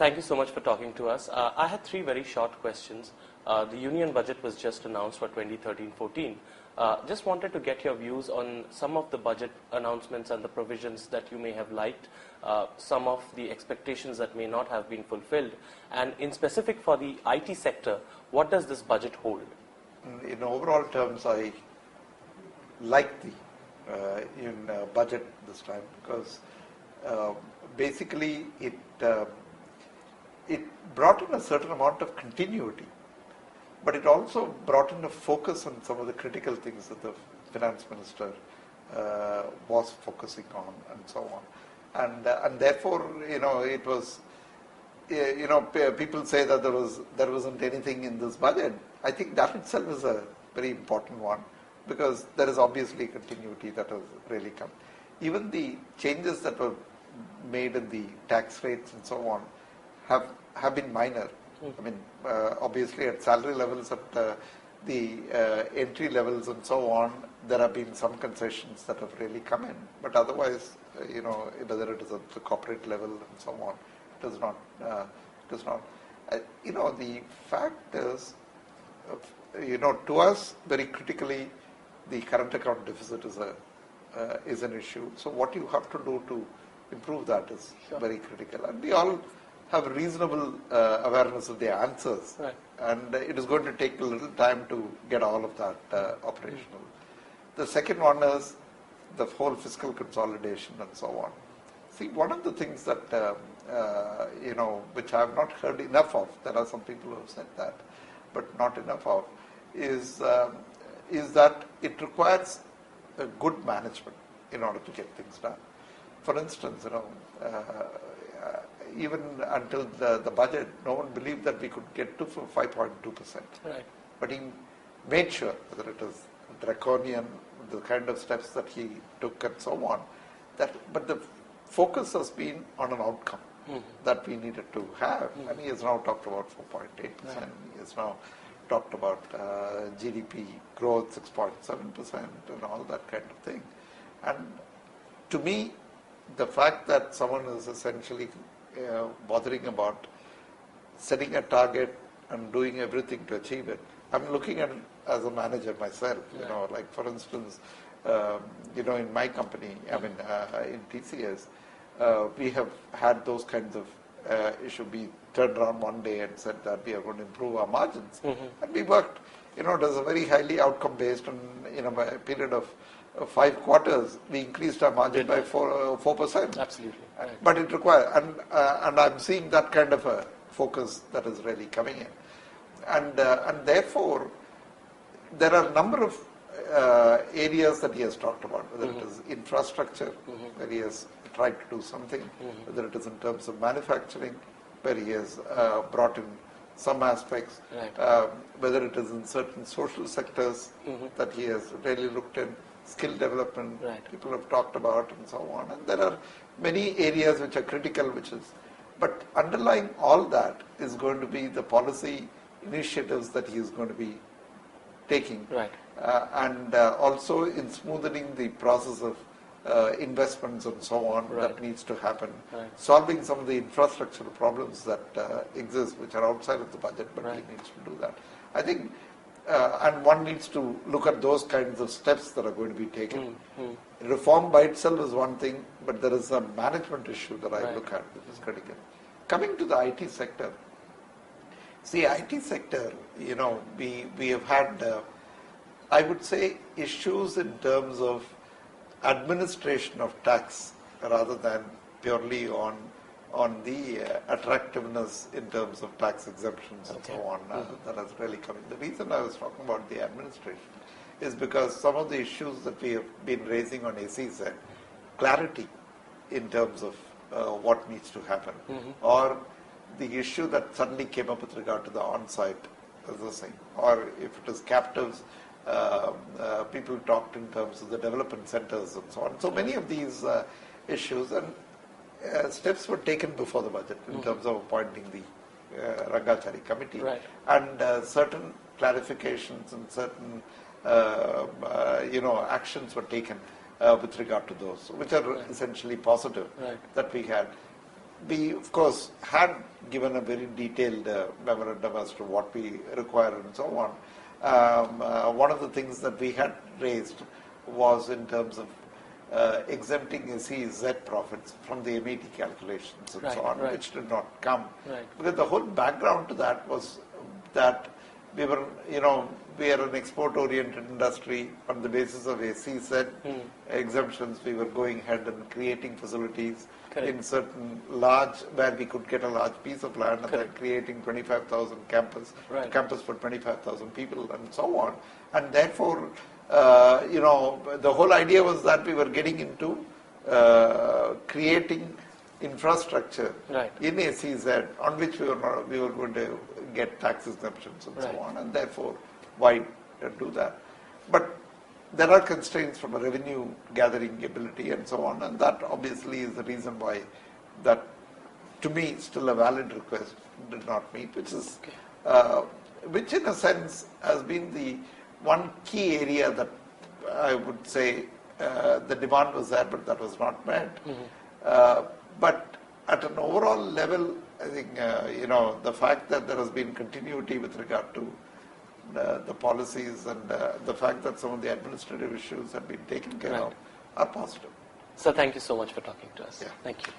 thank you so much for talking to us. I had three very short questions. The union budget was just announced for 2013-14. Just wanted to get your views on some of the budget announcements and the provisions that you may have liked, some of the expectations that may not have been fulfilled, and in specific for the IT sector, what does this budget hold? In overall terms, I like the budget this time because basically it brought in a certain amount of continuity, but it also brought in a focus on some of the critical things that the finance minister was focusing on and so on. And therefore, it was, people say that there wasn't anything in this budget. I think that itself is a very important one because there is obviously continuity that has really come. Even the changes that were made in the tax rates and so on have been minor. I mean, obviously at salary levels, at the entry levels and so on, there have been some concessions that have really come in. But otherwise, whether it is at the corporate level and so on, it is not. The fact is, to us, very critically, the current account deficit is an issue. So what you have to do to improve that is very critical. And we all have reasonable awareness of the answers. Right. And it is going to take a little time to get all of that operational. The second one is the whole fiscal consolidation and so on. See, one of the things that, which I have not heard enough of, there are some people who have said that, but not enough of, is that it requires a good management in order to get things done. For instance, even until the budget, no one believed that we could get to 5.2%. Right. But he made sure, whether it is draconian, the kind of steps that he took and so on, but the focus has been on an outcome that we needed to have. And he has now talked about 4.8%. Right. He has now talked about GDP growth 6.7% and all that kind of thing. And to me, the fact that someone is essentially bothering about setting a target and doing everything to achieve it, I'm looking at it as a manager myself. Like for instance, in my company, in TCS, we have had those kinds of issues. We turned around one day and said that we are going to improve our margins, and we worked. It was a very highly outcome based, and by a period of 5 quarters, we increased our margin by 4%. Absolutely. Right. But it requires, and I'm seeing that kind of a focus that is really coming in, and therefore, there are a number of areas that he has talked about, whether it is infrastructure, where he has tried to do something, whether it is in terms of manufacturing, where he has brought in some aspects, right. Whether it is in certain social sectors that he has really looked in, skill development, right. people have talked about and so on. And there are many areas which are critical, but underlying all that is going to be the policy initiatives that he is going to be taking. Right. And also in smoothing the process of investments and so on, right. that needs to happen. Right. Solving some of the infrastructural problems that exist, which are outside of the budget, but right. he needs to do that. I think, and one needs to look at those kinds of steps that are going to be taken. Reform by itself is one thing, but there is a management issue that I right. look at, which is critical. Coming to the IT sector, IT sector, we have had, I would say, issues in terms of administration of tax rather than purely on the attractiveness in terms of tax exemptions and so on that has really come in. The reason I was talking about the administration is because some of the issues that we have been raising on SEZ, clarity in terms of what needs to happen, or the issue that suddenly came up with regard to the on-site processing, or if it is captives, people talked in terms of the development centers and so on. So many of these issues, and steps were taken before the budget in terms of appointing the Rangachari committee, right. and certain clarifications and certain actions were taken with regard to those, which are right. essentially positive right. that we had. we, of course, had given a very detailed memorandum as to what we require and so on. One of the things that we had raised was in terms of exempting SEZ profits from the MET calculations and so on, which did not come. Because the whole background to that was that we were, we are an export-oriented industry. On the basis of SEZ exemptions, we were going ahead and creating facilities in certain large, where we could get a large piece of land, and then creating 25,000 campus for 25,000 people and so on. And therefore, the whole idea was that we were getting into creating infrastructure in SEZ on which we were going to get tax exemptions and so on, and therefore why do that? But there are constraints from a revenue gathering ability and so on, and that obviously is the reason why that, to me, still a valid request did not meet, which is which in a sense has been the one key area that I would say the demand was there, but that was not met. But at an overall level, I think, the fact that there has been continuity with regard to the policies and the fact that some of the administrative issues have been taken care of are positive. So thank you so much for talking to us. Yeah. Thank you.